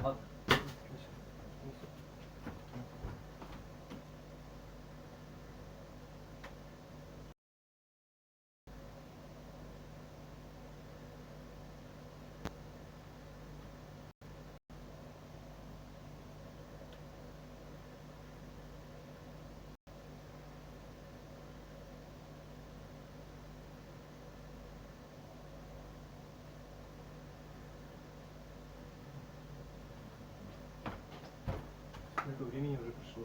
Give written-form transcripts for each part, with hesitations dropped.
Ладно. Сколько времени уже пришло?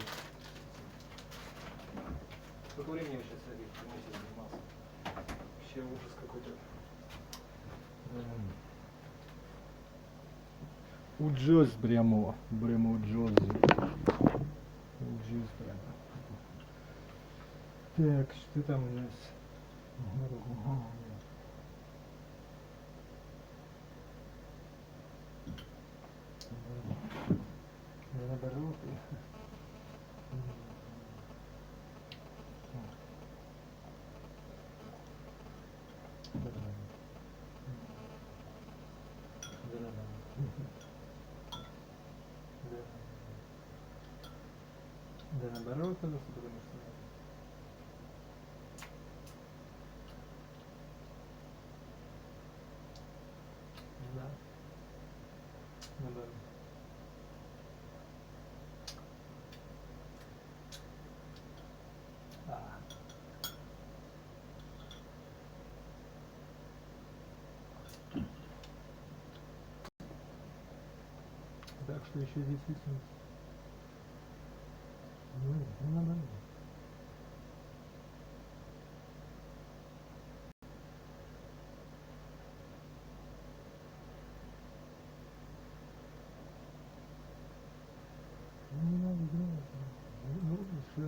Сколько времени я сейчас занимался? Вообще ужас какой-то. Уджоз прямо уджоз. Уджоз прямо. Так, что там у нас? Наоборот. Да, наоборот, потому что да. Наоборот. Так что еще здесь есть? Ну, нормально. Ну, не надо играть. Ну, все.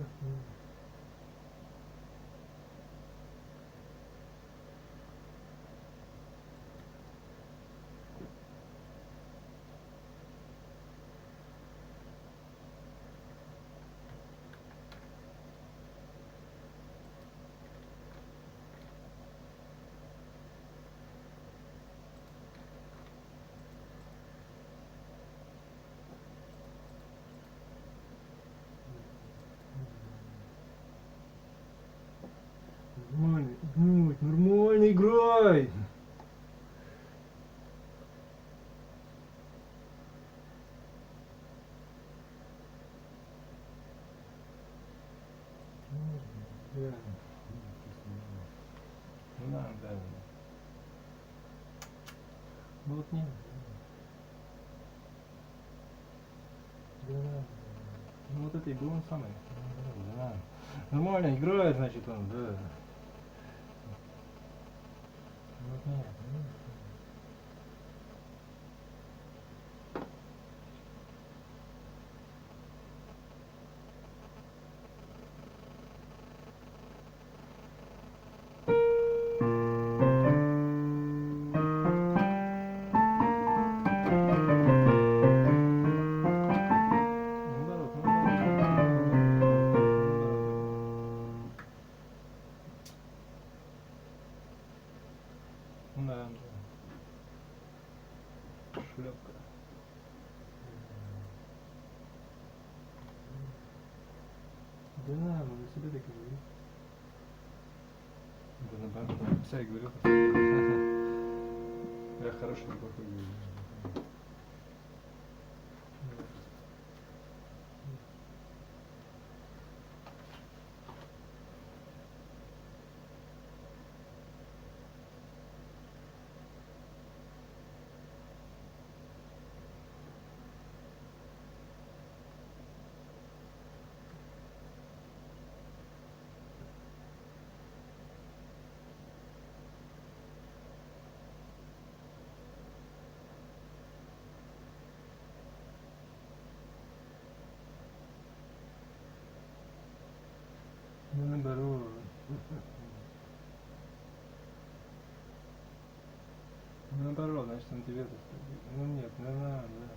Нормально играй! Да. Да, да. Вот нет. Да. Ну вот это и был он самый. Да. Нормально играет, значит он, да. Вот нет. Да. Шлепка. Да, мы за себя так и говорим. Да, наоборот, я говорю. Я хороший, плохой говорю. Ну, наоборот. Наоборот, значит, он тебе так. Ну нет, не надо, да.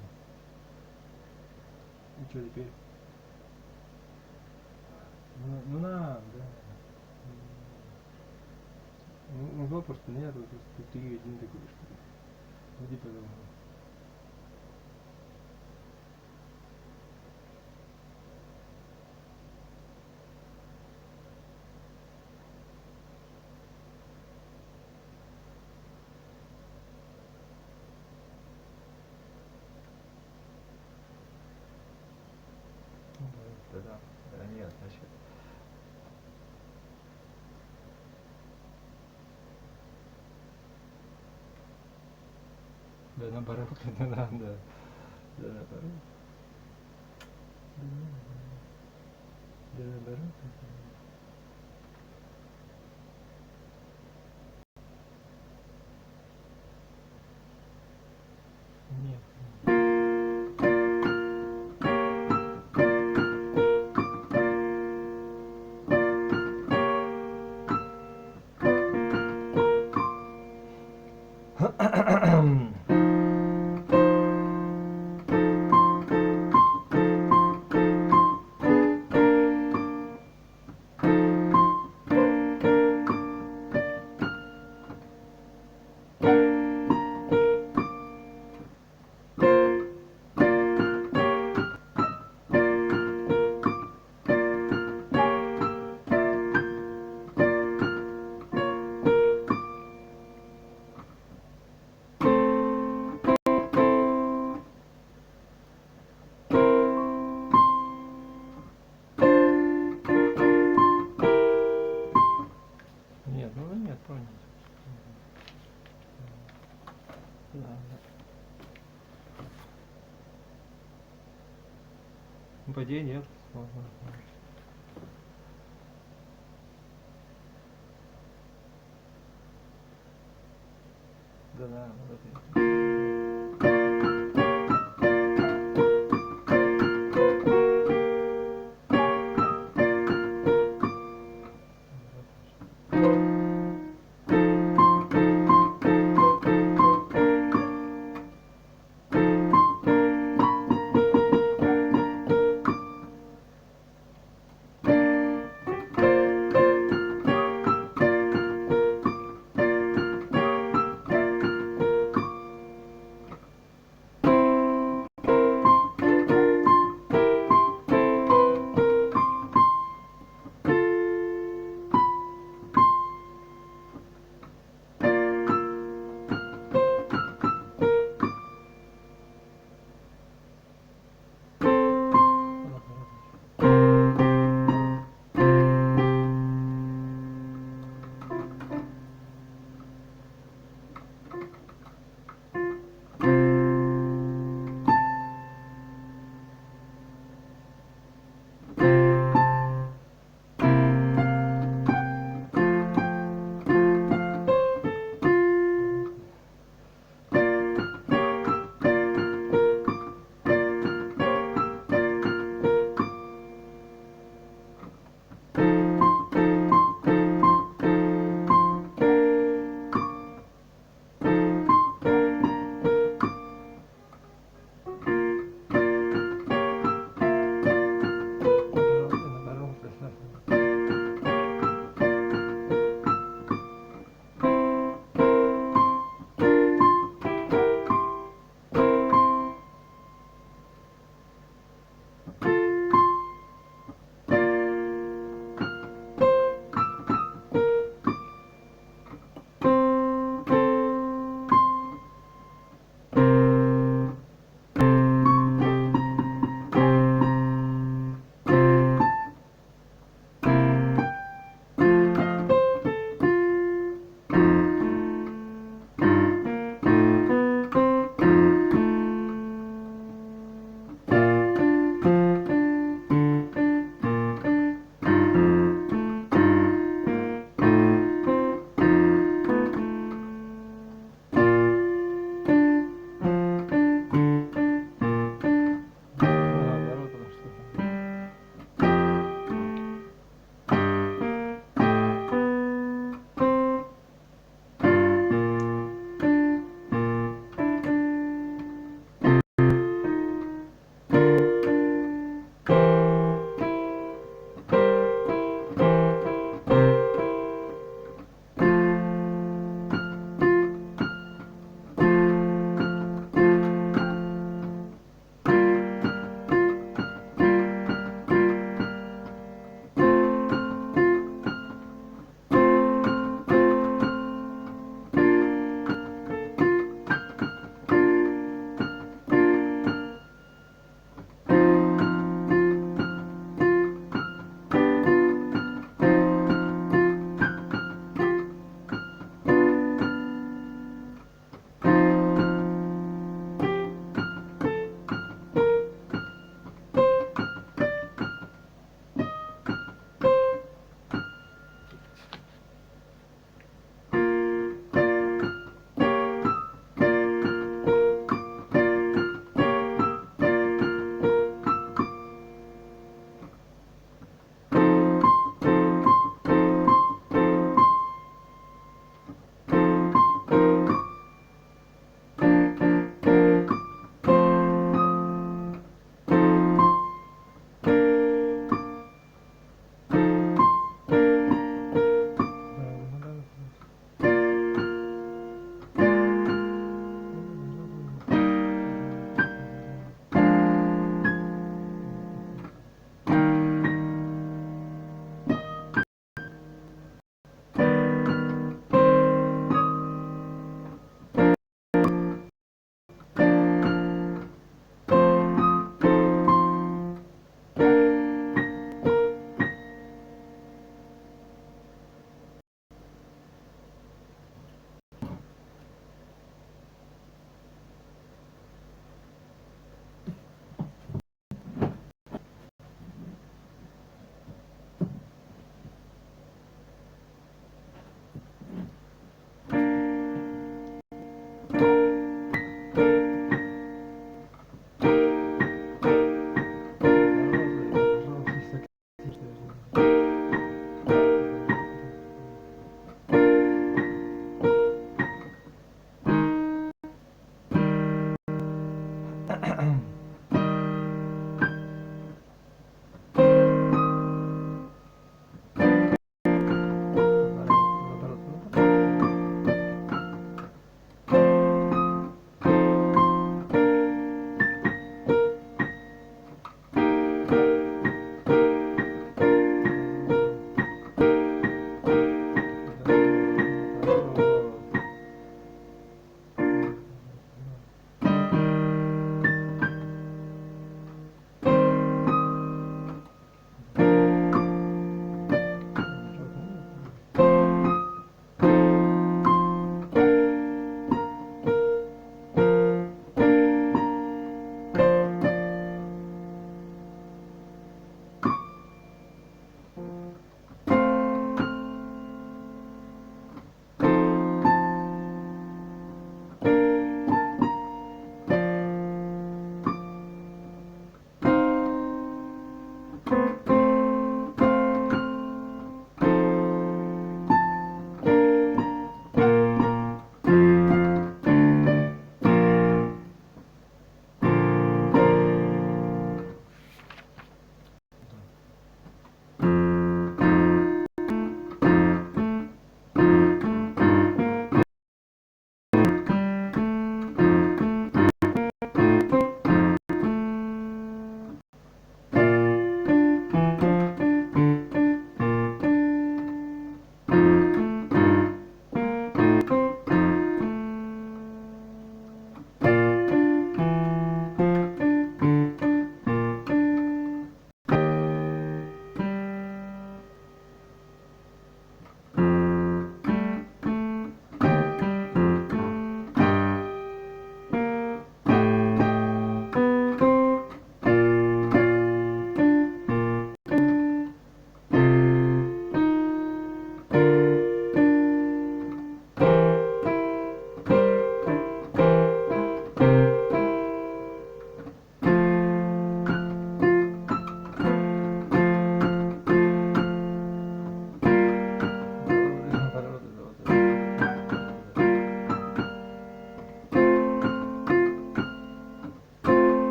И что теперь? Ну надо, да. Ну просто нет, вот ты один такой, что ли. Иди, пожалуйста. Да, наоборот, да, да, да, наоборот. Да, наоборот. Нет. Нет, ну нет, понял. Да, да. Ну, по идее нет. Да, да, вот это.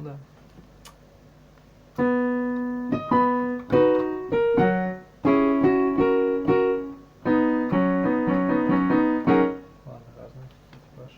да. Ладно, разный типаж.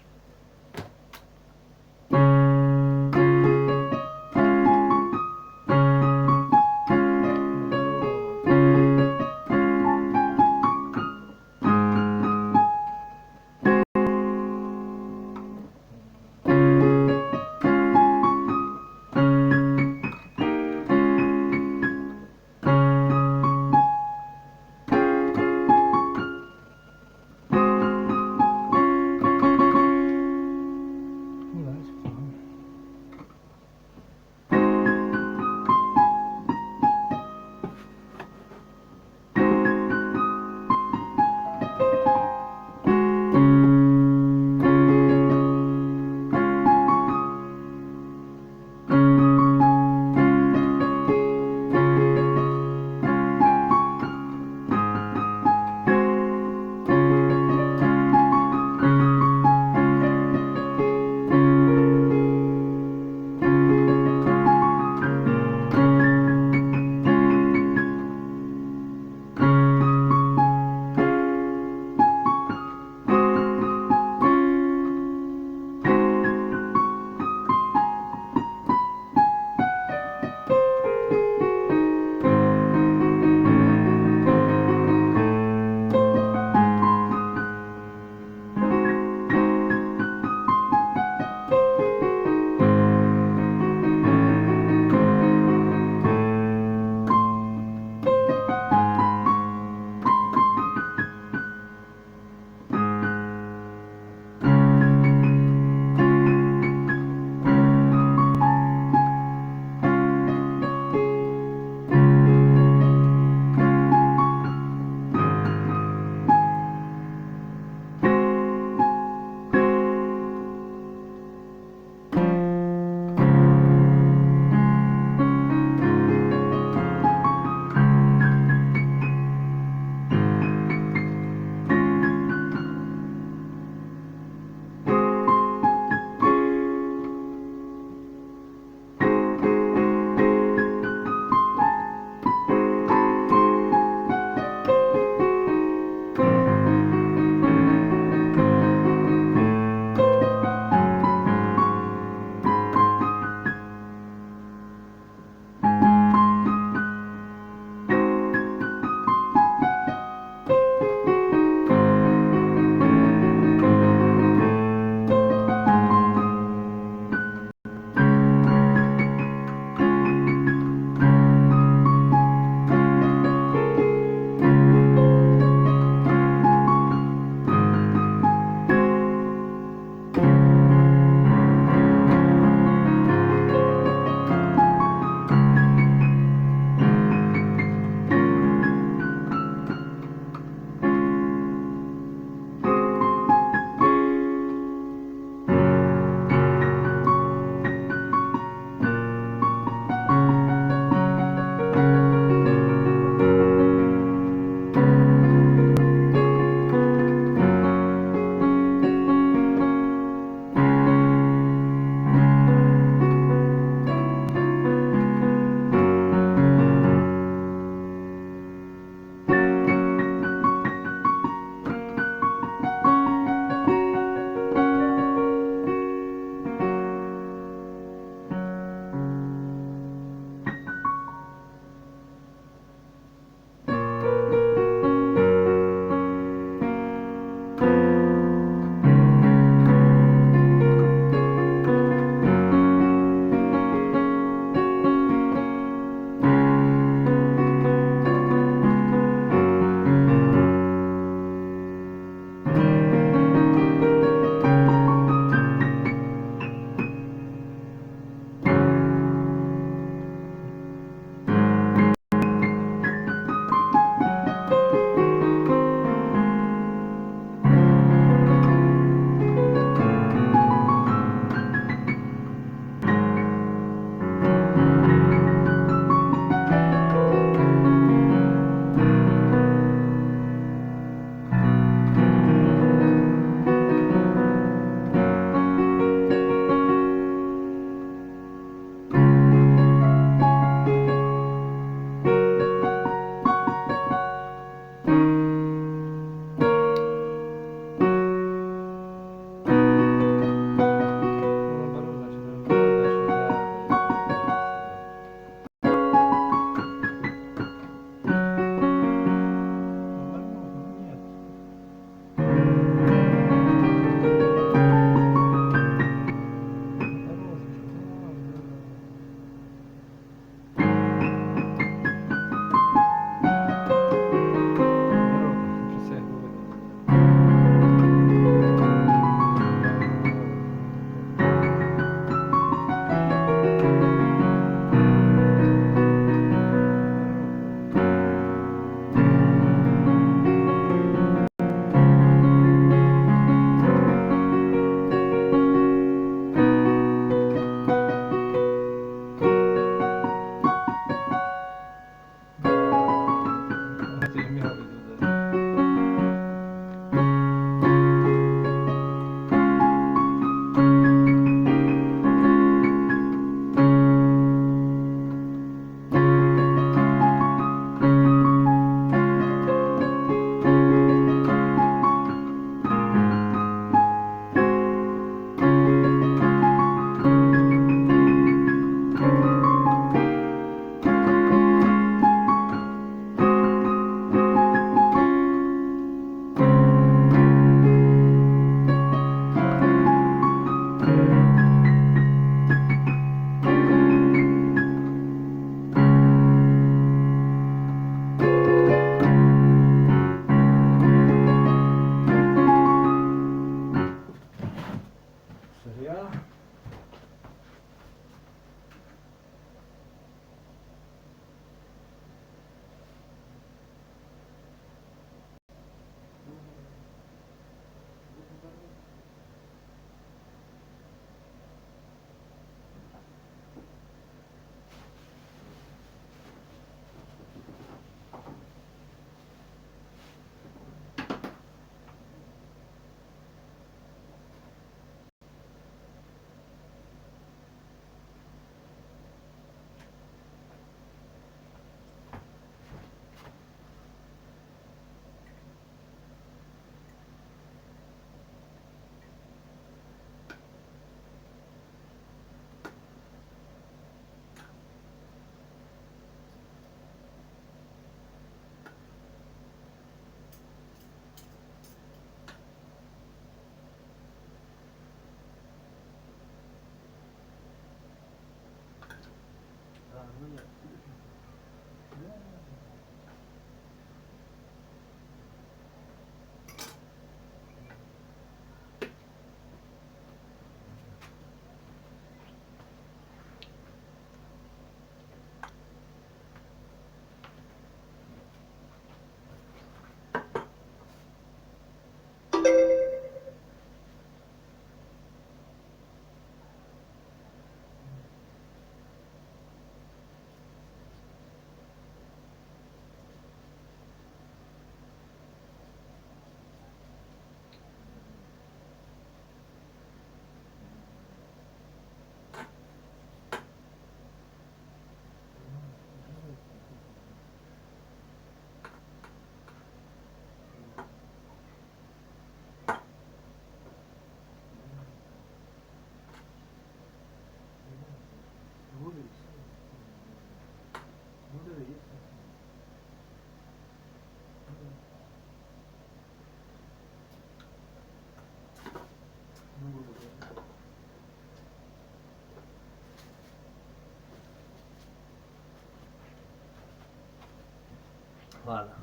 Ладно.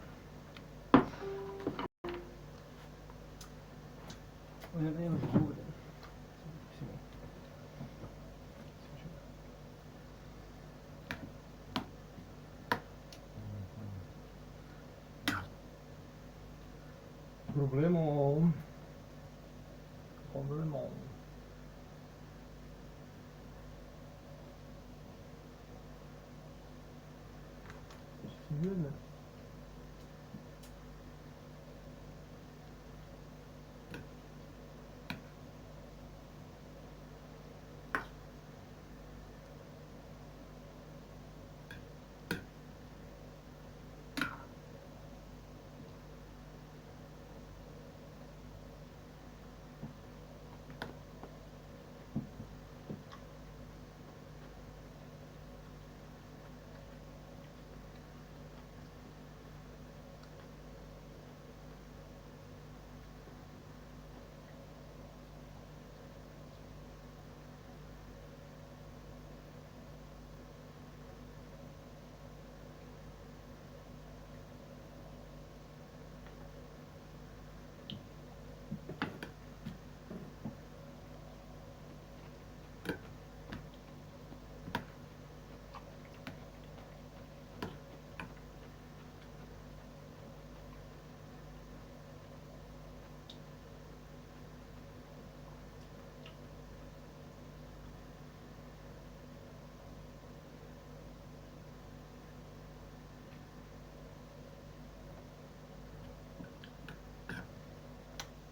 Ой, это не нужно, блин. Всему. Проблема. Проблема. Серьезно?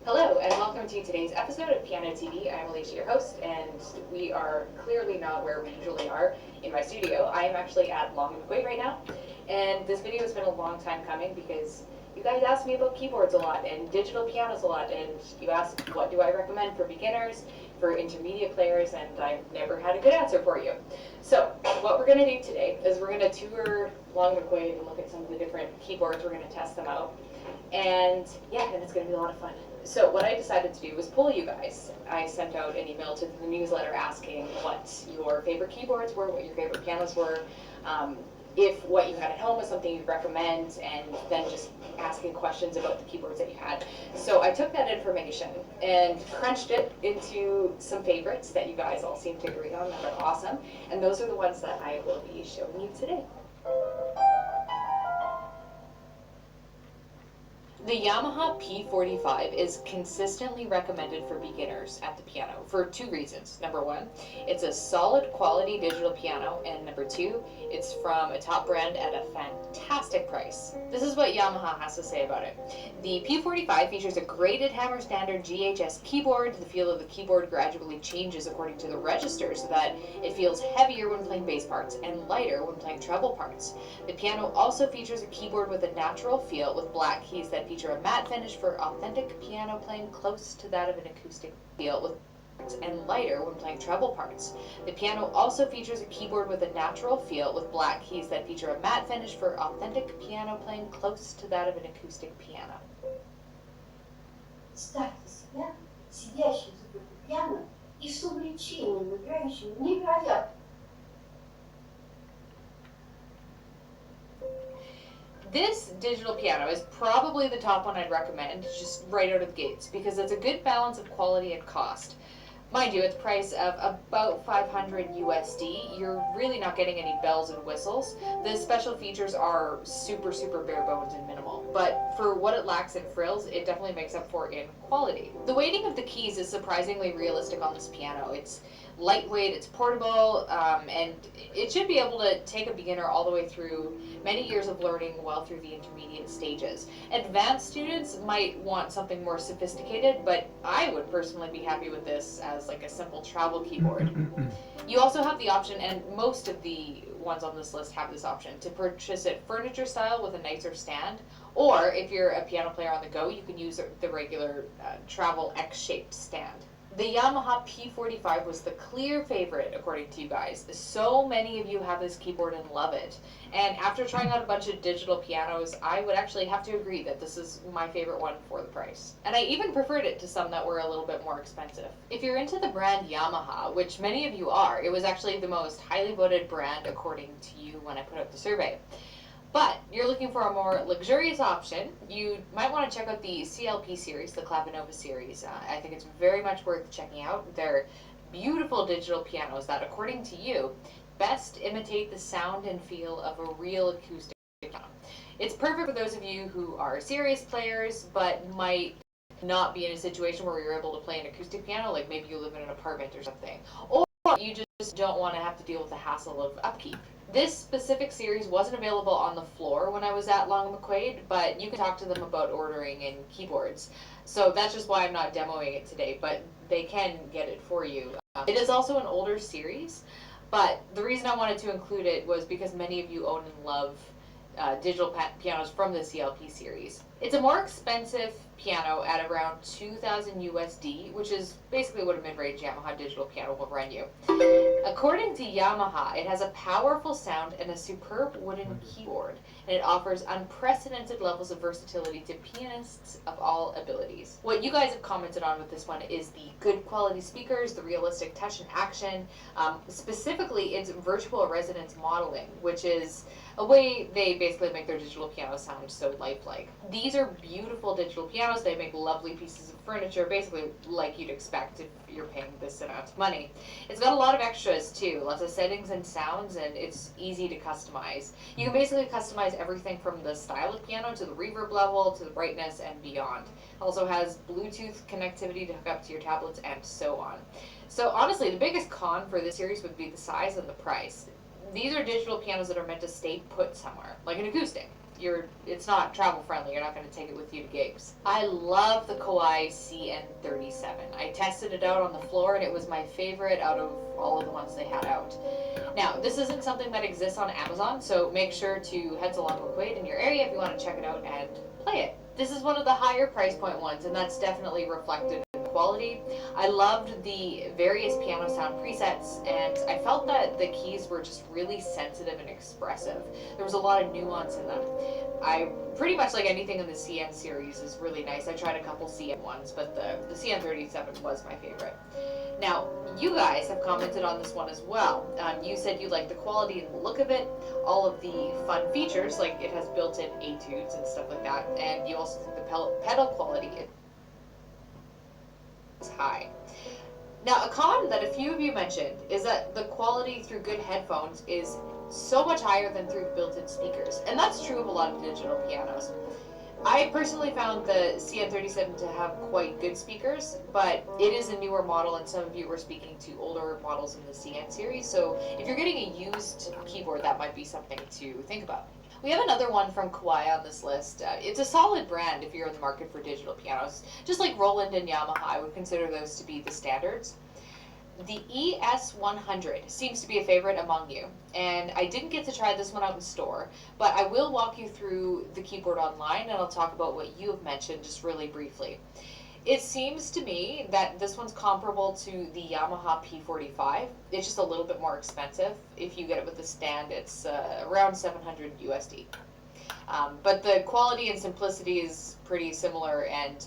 Hello, and welcome to today's episode of Piano TV. I'm Alicia, your host, and we are clearly not where we usually are in my studio. I am actually at Long and McQuaid right now, and this video has been a long time coming because you guys ask me about keyboards a lot and digital pianos a lot, and you ask what do I recommend for beginners, for intermediate players, and I've never had a good answer for you. So what we're going to do today is we're going to tour Long and McQuaid and look at some of the different keyboards. We're going to test them out, and yeah, and it's going to be a lot of fun. So what I decided to do was poll you guys. I sent out an email to the newsletter asking what your favorite keyboards were, what your favorite pianos were, if what you had at home was something you'd recommend, and then just asking questions about the keyboards that you had. So I took that information and crunched it into some favorites that you guys all seem to agree on that are awesome, and those are the ones that I will be showing you today. The Yamaha P45 is consistently recommended for beginners at the piano for two reasons. Number one, it's a solid quality digital piano, and number two, it's from a top brand at a fantastic price. This is what Yamaha has to say about it. The P45 features a graded hammer standard GHS keyboard. The feel of the keyboard gradually changes according to the register so that it feels heavier when playing bass parts and lighter when playing treble parts. The piano also features a keyboard with a natural feel with black keys that feature a matte finish for authentic piano playing close to that of an acoustic feel with and lighter when playing treble parts. The piano also features a keyboard with a natural feel with black keys that feature a matte finish for authentic piano playing close to that of an acoustic piano. Представьте себя, сидящим за фортепиано и с увлечением играющим невероятно. This digital piano is probably the top one I'd recommend, just right out of the gates, because it's a good balance of quality and cost. Mind you, at the price of about $500 USD, you're really not getting any bells and whistles. The special features are super, super bare bones and minimal, but for what it lacks in frills, it definitely makes up for in quality. The weighting of the keys is surprisingly realistic on this piano. It's lightweight, it's portable, and it should be able to take a beginner all the way through many years of learning well through the intermediate stages. Advanced students might want something more sophisticated, but I would personally be happy with this as like a simple travel keyboard. You also have the option, and most of the ones on this list have this option, to purchase it furniture style with a nicer stand, or if you're a piano player on the go, you can use the regular travel X-shaped stand. The Yamaha P45 was the clear favorite according to you guys. So many of you have this keyboard and love it. And after trying out a bunch of digital pianos, I would actually have to agree that this is my favorite one for the price. And I even preferred it to some that were a little bit more expensive. If you're into the brand Yamaha, which many of you are, it was actually the most highly voted brand according to you when I put out the survey. But you're looking for a more luxurious option, you might want to check out the CLP series, the Clavinova series. I think it's very much worth checking out. They're beautiful digital pianos that, according to you, best imitate the sound and feel of a real acoustic piano. It's perfect for those of you who are serious players but might not be in a situation where you're able to play an acoustic piano, like maybe you live in an apartment or something, or you just don't want to have to deal with the hassle of upkeep. This specific series wasn't available on the floor when I was at Long McQuaid, but you can talk to them about ordering in keyboards. So that's just why I'm not demoing it today, but they can get it for you. It is also an older series, but the reason I wanted to include it was because many of you own and love digital pianos from the CLP series. It's a more expensive piano at around 2,000 USD, which is basically what a mid-range Yamaha digital piano will run you. According to Yamaha, it has a powerful sound and a superb wooden keyboard, and it offers unprecedented levels of versatility to pianists of all abilities. What you guys have commented on with this one is the good quality speakers, the realistic touch and action, specifically its virtual resonance modeling, which is a way they basically make their digital piano sound so lifelike. These are beautiful digital pianos. They make lovely pieces of furniture, basically like you'd expect if you're paying this amount of money. It's got a lot of extras too, lots of settings and sounds, and it's easy to customize. You can basically customize everything from the style of piano to the reverb level to the brightness and beyond. It also has Bluetooth connectivity to hook up to your tablets and so on. So honestly, the biggest con for this series would be the size and the price. These are digital pianos that are meant to stay put somewhere, like an acoustic. It's not travel friendly, you're not going to take it with you to gigs. I love the QIWI CN37. I tested it out on the floor and it was my favorite out of all of the ones they had out. Now, this isn't something that exists on Amazon, so make sure to head to Long McQuaid in your area if you want to check it out and play it. This is one of the higher price point ones, and that's definitely reflected in the quality. I loved the various piano sound presets, and I felt that the keys were just really sensitive and expressive. There was a lot of nuance in them. I pretty much like anything in the CN series is really nice. I tried a couple CN ones, but the CN37 was my favorite. Now, you guys have commented on this one as well. You said you like the quality and the look of it, all of the fun features, like it has built-in etudes and stuff like that, and you also think the pedal quality is high. Now, a con that a few of you mentioned is that the quality through good headphones is so much higher than through built-in speakers, and that's true of a lot of digital pianos. I personally found the CN37 to have quite good speakers, but it is a newer model, and some of you were speaking to older models in the CN series, so if you're getting a used keyboard, that might be something to think about. We have another one from QIWI on this list. It's a solid brand if you're in the market for digital pianos. Just like Roland and Yamaha, I would consider those to be the standards. The ES100 seems to be a favorite among you, and I didn't get to try this one out in store, but I will walk you through the keyboard online, and I'll talk about what you have mentioned just really briefly. It seems to me that this one's comparable to the Yamaha P45. It's just a little bit more expensive. If you get it with the stand, it's around 700 USD. But the quality and simplicity is pretty similar, and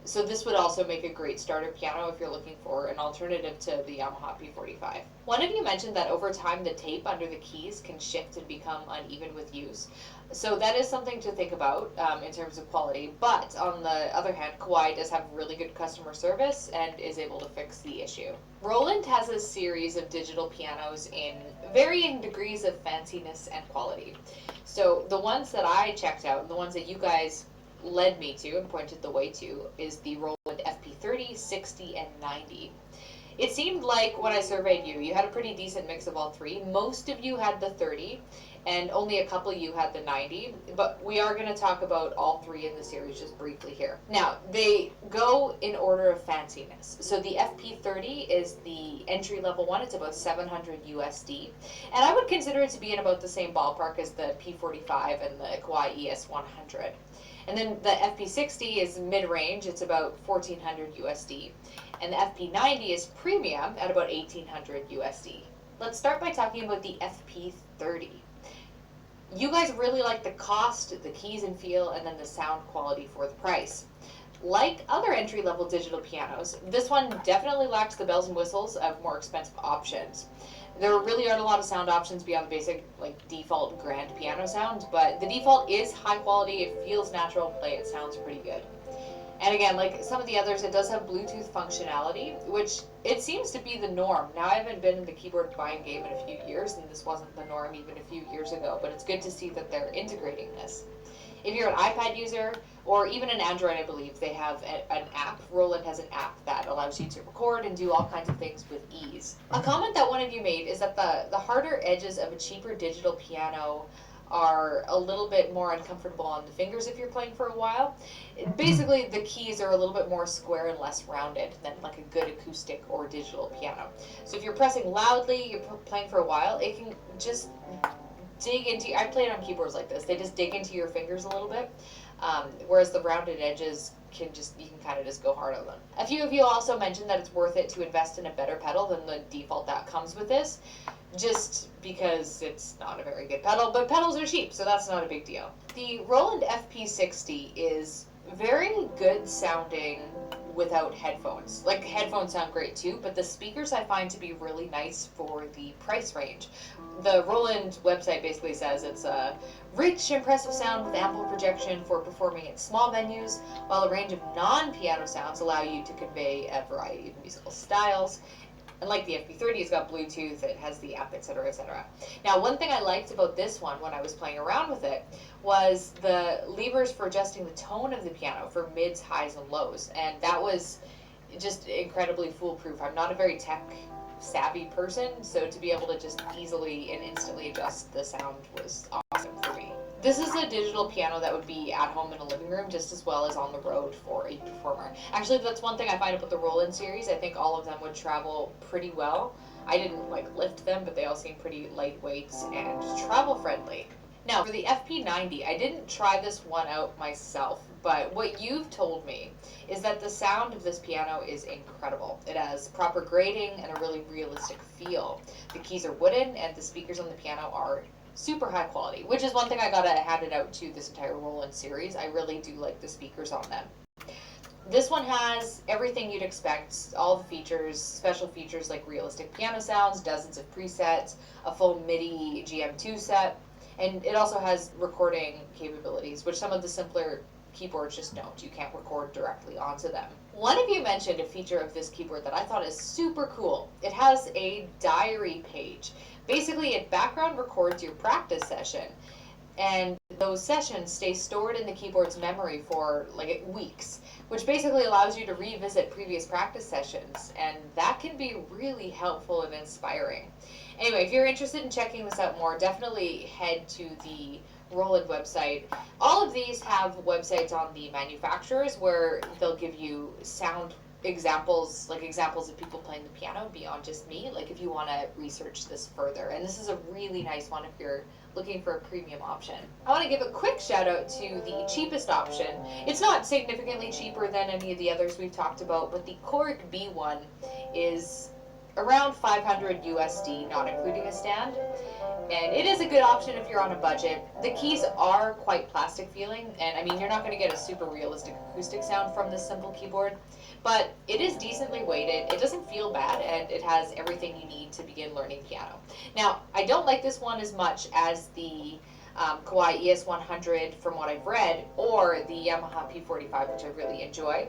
so this would also make a great starter piano if you're looking for an alternative to the Yamaha P45. One of you mentioned that over time the tape under the keys can shift and become uneven with use. So that is something to think about in terms of quality, but on the other hand, QIWI does have really good customer service and is able to fix the issue. Roland has a series of digital pianos in varying degrees of fanciness and quality. So the ones that I checked out, the ones that you guys led me to and pointed the way to, is the Roland FP30, 60, and 90. It seemed like when I surveyed you, you had a pretty decent mix of all three. Most of you had the 30, and only a couple of you had the 90, but we are going to talk about all three in the series just briefly here. Now, they go in order of fanciness. So the FP30 is the entry-level one. It's about 700 USD, and I would consider it to be in about the same ballpark as the P45 and the QIWI ES100. And then the FP60 is mid-range, it's about 1400 USD. And the FP90 is premium at about 1800 USD. Let's start by talking about the FP30. You guys really like the cost, the keys and feel, and then the sound quality for the price. like other entry-level digital pianos, this one definitely lacks the bells and whistles of more expensive options. There really aren't a lot of sound options beyond the basic, like, default grand piano sound, but the default is high quality, it feels natural to play, it sounds pretty good. And again, like some of the others, it does have Bluetooth functionality, which it seems to be the norm. Now, I haven't been in the keyboard buying game in a few years, and this wasn't the norm even a few years ago, but it's good to see that they're integrating this. If you're an iPad user, or even an Android, I believe, they have an app. Roland has an app that allows you to record and do all kinds of things with ease. A comment that one of you made is that the harder edges of a cheaper digital piano are a little bit more uncomfortable on the fingers if you're playing for a while. Basically, the keys are a little bit more square and less rounded than like a good acoustic or digital piano. So if you're pressing loudly, you're playing for a while, it can just dig into, I played on keyboards like this, they just dig into your fingers a little bit, whereas the rounded edges you can kind of just go hard on them. A few of you also mentioned that it's worth it to invest in a better pedal than the default that comes with this, just because it's not a very good pedal, but pedals are cheap, so that's not a big deal. The Roland FP60 is very good sounding without headphones. Like, headphones sound great too, but the speakers I find to be really nice for the price range. The Roland website basically says it's a rich, impressive sound with ample projection for performing in small venues, while a range of non-piano sounds allow you to convey a variety of musical styles. And like the FP30, it's got Bluetooth, it has the app, etc., etc. Now, one thing I liked about this one when I was playing around with it was the levers for adjusting the tone of the piano for mids, highs, and lows. And that was just incredibly foolproof. I'm not a very tech-savvy person, so to be able to just easily and instantly adjust the sound was awesome for me. This is a digital piano that would be at home in a living room just as well as on the road for a performer. Actually, that's one thing I find about the Roland series. I think all of them would travel pretty well. I didn't lift them, but they all seem pretty lightweight and travel friendly. Now, for the FP90, I didn't try this one out myself, but what you've told me is that the sound of this piano is incredible. It has proper grading and a really realistic feel. The keys are wooden and the speakers on the piano are super high quality, which is one thing I gotta hand it out to this entire Roland series. I really do like the speakers on them. This one has everything you'd expect, all the features, special features like realistic piano sounds, dozens of presets, a full MIDI GM2 set, and it also has recording capabilities, which some of the simpler keyboards just don't. You can't record directly onto them. One of you mentioned a feature of this keyboard that I thought is super cool. It has a diary page. Basically, it background records your practice session, and those sessions stay stored in the keyboard's memory for weeks, which basically allows you to revisit previous practice sessions, and that can be really helpful and inspiring. Anyway, if you're interested in checking this out more, definitely head to the Roland website. All of these have websites on the manufacturers where they'll give you sound examples, examples of people playing the piano beyond just me, if you want to research this further. And this is a really nice one if you're looking for a premium option. I want to give a quick shout out to the cheapest option. It's not significantly cheaper than any of the others we've talked about, but the Korg B1 is around 500 USD, not including a stand. And it is a good option if you're on a budget. The keys are quite plastic feeling, and I mean, you're not going to get a super realistic acoustic sound from this simple keyboard, but it is decently weighted, it doesn't feel bad, and it has everything you need to begin learning piano. Now, I don't like this one as much as the QIWI ES100 from what I've read, or the Yamaha P45, which I really enjoy.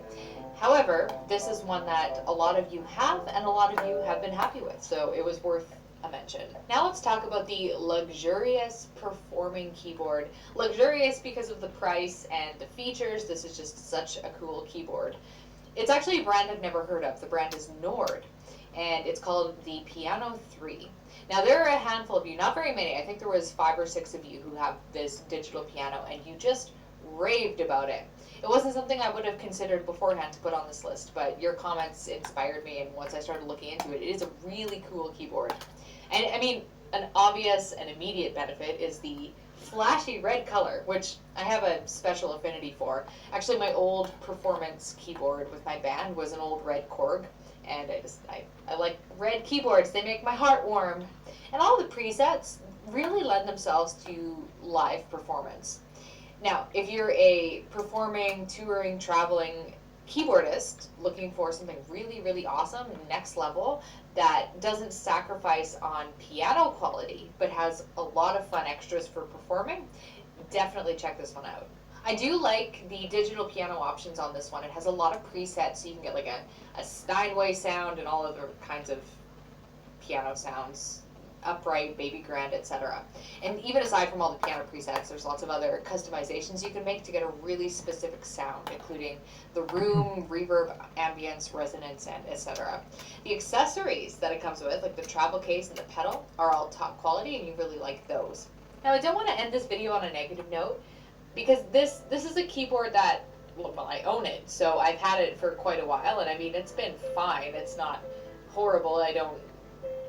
However, this is one that a lot of you have, and a lot of you have been happy with, so it was worth a mention. Now let's talk about the luxurious performing keyboard. Luxurious because of the price and the features. This is just such a cool keyboard. It's actually a brand I've never heard of. The brand is Nord, and it's called the Piano 3. Now there are a handful of you, not very many, I think there was 5 or 6 of you who have this digital piano, and you just raved about it. It wasn't something I would have considered beforehand to put on this list, but your comments inspired me, and once I started looking into it, it is a really cool keyboard. And I mean, an obvious and immediate benefit is the flashy red color, which I have a special affinity for. Actually, my old performance keyboard with my band was an old red Korg, and I like red keyboards. They make my heart warm. And all the presets really lend themselves to live performance. Now, if you're a performing, touring, traveling keyboardist looking for something really, really awesome, next level, that doesn't sacrifice on piano quality, but has a lot of fun extras for performing, definitely check this one out. I do like the digital piano options on this one. It has a lot of presets, so you can get like a Steinway sound and all other kinds of piano sounds, upright, baby grand, etc. And even aside from all the piano presets, there's lots of other customizations you can make to get a really specific sound, including the room, reverb, ambience, resonance, and etc. The accessories that it comes with, like the travel case and the pedal, are all top quality, and you really like those. Now, I don't want to end this video on a negative note, because this is a keyboard that, well, I own it, so I've had it for quite a while, and I mean, it's been fine. It's not horrible. I don't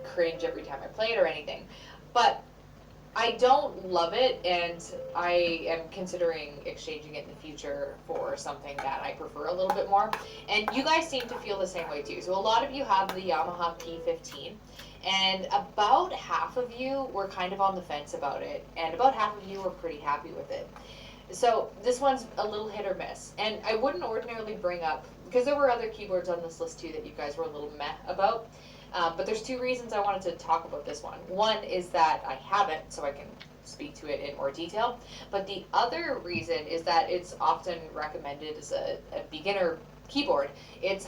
cringe every time I play it or anything, but I don't love it, and I am considering exchanging it in the future for something that I prefer a little bit more. And you guys seem to feel the same way too. So a lot of you have the Yamaha P15, and about half of you were kind of on the fence about it, and about half of you were pretty happy with it. So this one's a little hit or miss, and I wouldn't ordinarily bring up, because there were other keyboards on this list too that you guys were a little meh about. But there's two reasons I wanted to talk about this one. One is that I have it, so I can speak to it in more detail. But the other reason is that it's often recommended as a beginner keyboard. It's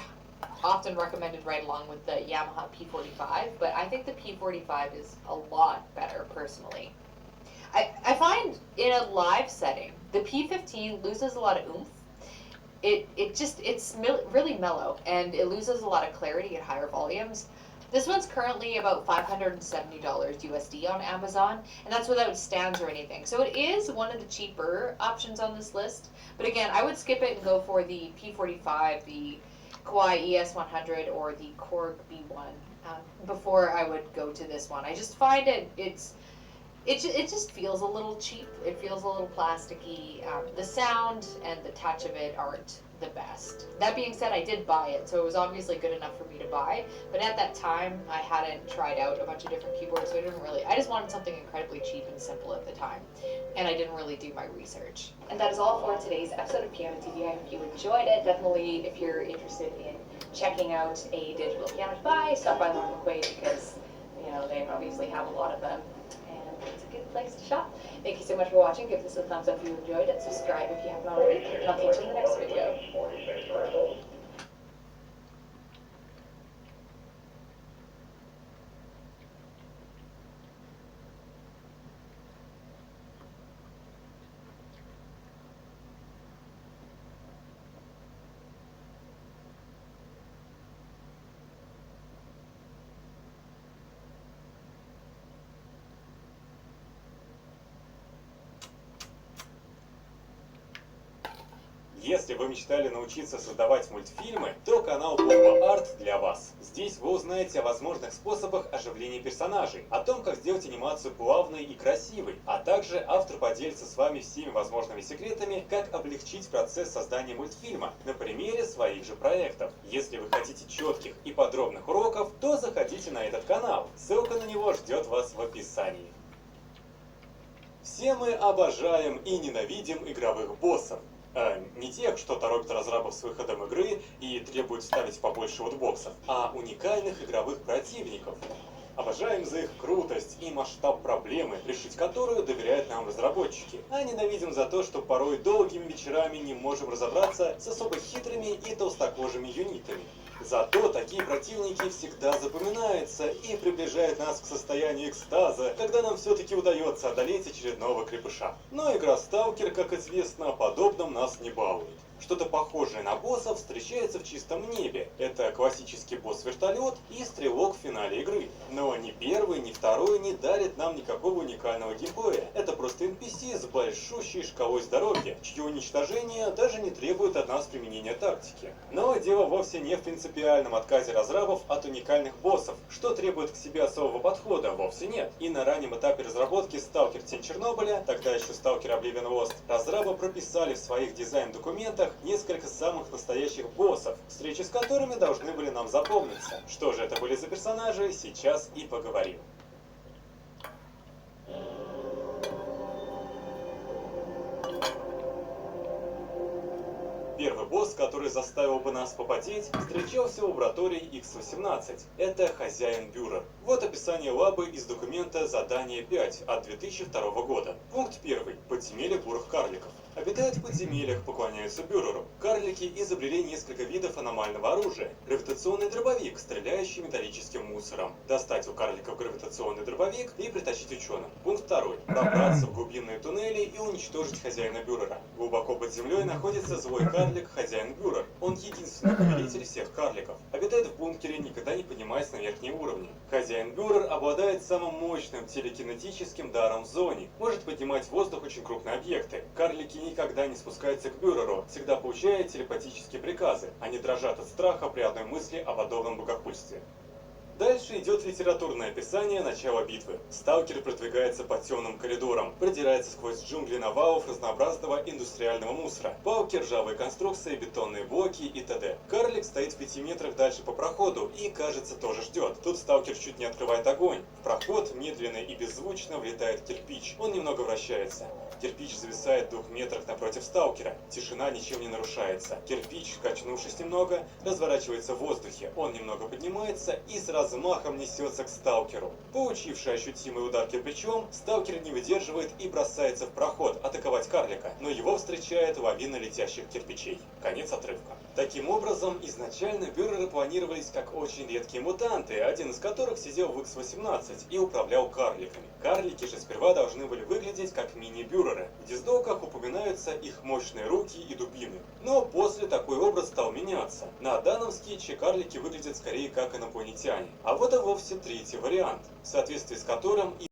often recommended right along with the Yamaha P45, but I think the P45 is a lot better personally. I find in a live setting, the P15 loses a lot of oomph. It's really mellow, and it loses a lot of clarity at higher volumes. This one's currently about $570 USD on Amazon, and that's without stands or anything. So it is one of the cheaper options on this list. But again, I would skip it and go for the P45, the QIWI ES100, or the Korg B1 before I would go to this one. I just find it just feels a little cheap. It feels a little plasticky. The sound and the touch of it aren't the best. That being said, I did buy it, so it was obviously good enough for me to buy. But at that time, I hadn't tried out a bunch of different keyboards, so I just wanted something incredibly cheap and simple at the time. And I didn't really do my research. And that is all for today's episode of Piano TV. I hope you enjoyed it. Definitely, if you're interested in checking out a digital piano to buy, stop by Lauren McQuaid, because they obviously have a lot of them. It's a good place to shop. Thank you so much for watching. Give this a thumbs up if you enjoyed it. Subscribe if you haven't already. And I'll catch you in the next video. Если вы мечтали научиться создавать мультфильмы, то канал Bomba Art для вас. Здесь вы узнаете о возможных способах оживления персонажей, о том, как сделать анимацию плавной и красивой, а также автор поделится с вами всеми возможными секретами, как облегчить процесс создания мультфильма на примере своих же проектов. Если вы хотите четких и подробных уроков, то заходите на этот канал. Ссылка на него ждет вас в описании. Все мы обожаем и ненавидим игровых боссов. Не тех, что торопят разрабов с выходом игры и требуют ставить побольше лутбоксов, а уникальных игровых противников. Обожаем за их крутость и масштаб проблемы, решить которую доверяют нам разработчики. А ненавидим за то, что порой долгими вечерами не можем разобраться с особо хитрыми и толстокожими юнитами. Зато такие противники всегда запоминаются и приближают нас к состоянию экстаза, когда нам все-таки удается одолеть очередного крепыша. Но игра Сталкер, как известно, подобным нас не балует. Что-то похожее на боссов встречается в чистом небе. Это классический босс-вертолет и стрелок в финале игры. Но ни первый, ни второй не дарит нам никакого уникального геймплея. Это просто NPC с большущей шкалой здоровья, чье уничтожение даже не требует от нас применения тактики. Но дело вовсе не в принципиальном отказе разрабов от уникальных боссов, что требует к себе особого подхода, вовсе нет. И на раннем этапе разработки Сталкер Тень Чернобыля, тогда еще Сталкер Oblivion Lost, разрабы прописали в своих дизайн-документах несколько самых настоящих боссов, встречи с которыми должны были нам запомниться. Что же это были за персонажи, сейчас и поговорим. Первый босс, который заставил бы нас попотеть, встречался в лаборатории X18. Это хозяин-бюрер. Вот описание лабы из документа «Задание 5» от 2002 года. Пункт 1. Подземелье бурых карликов. Обитают в подземельях, поклоняются бюреру. Карлики изобрели несколько видов аномального оружия. Гравитационный дробовик, стреляющий металлическим мусором. Достать у карликов гравитационный дробовик и притащить ученым. Пункт 2. Пробраться в глубинные туннели и уничтожить хозяина бюрера. Глубоко под землей находится злой карлик, хозяин-бюрер. Он единственный повелитель всех карликов. Обитает в бункере, никогда не поднимаясь на верхние уровни. Хозяин-бюрер обладает самым мощным телекинетическим даром в зоне. Может поднимать в воздух очень крупные объекты. Карлики никогда не спускаются к бюреру, всегда получая телепатические приказы. Они дрожат от страха при одной мысли о подобном богохульстве. Дальше идет литературное описание начала битвы. Сталкер продвигается по темным коридорам, продирается сквозь джунгли навалов разнообразного индустриального мусора. Палки, ржавые конструкции, бетонные блоки и т.д. Карлик стоит в 5 метрах дальше по проходу и, кажется, тоже ждет. Тут сталкер чуть не открывает огонь. В проход медленно и беззвучно влетает кирпич. Он немного вращается. Кирпич зависает в 2 метрах напротив сталкера. Тишина ничем не нарушается. Кирпич, качнувшись немного, разворачивается в воздухе. Он немного поднимается и с размахом несется к сталкеру. Получивший ощутимый удар кирпичом, сталкер не выдерживает и бросается в проход атаковать карлика, но его встречает лавина летящих кирпичей. Конец отрывка. Таким образом, изначально бюреры планировались как очень редкие мутанты, один из которых сидел в X18 и управлял карликами. Карлики же сперва должны были выглядеть как мини-бюреры. В диздоках упоминаются их мощные руки и дубины. Но после такой образ стал меняться. На данном скетче карлики выглядят скорее как инопланетяне. А вот и вовсе третий вариант, в соответствии с которым